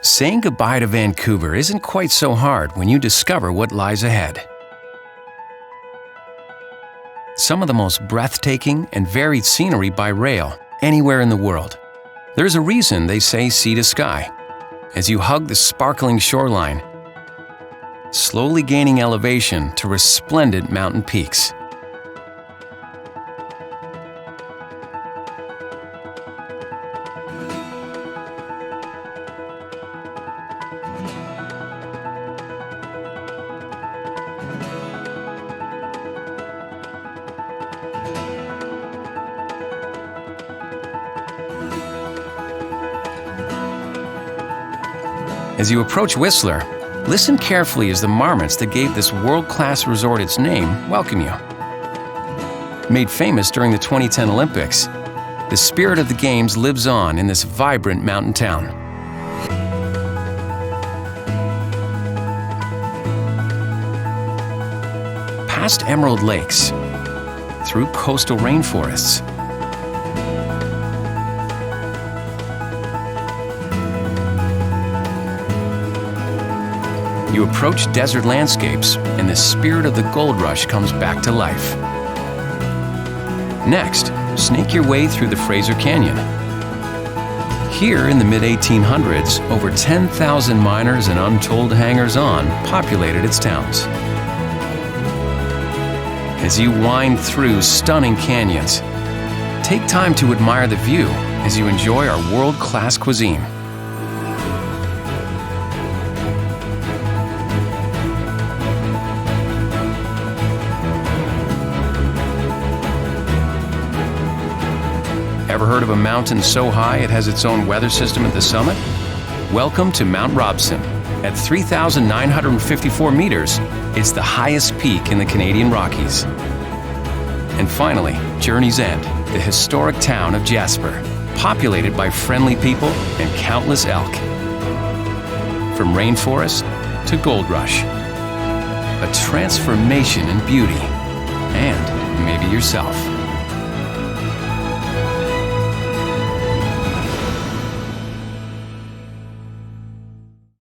Saying goodbye to Vancouver isn't quite so hard when you discover what lies ahead. Some of the most breathtaking and varied scenery by rail anywhere in the world. There's a reason they say sea to sky. As you hug the sparkling shoreline, slowly gaining elevation to resplendent mountain peaks. As you approach Whistler, listen carefully as the marmots that gave this world-class resort its name welcome you. Made famous during the 2010 Olympics, the spirit of the Games lives on in this vibrant mountain town. Past emerald lakes, through coastal rainforests, you approach desert landscapes, and the spirit of the Goldrush comes back to life. Next, snake your way through the Fraser Canyon. Here in the mid-1800s, over 10,000 miners and untold hangers-on populated its towns. As you wind through stunning canyons, take time to admire the view as you enjoy our world-class cuisine. Ever heard of a mountain so high it has its own weather system at the summit? Welcome to Mount Robson. At 3,954 meters, it's the highest peak in the Canadian Rockies. And finally, Journey's End, the historic town of Jasper, populated by friendly people and countless elk. From Rainforest to Goldrush, a transformation in beauty, and maybe yourself.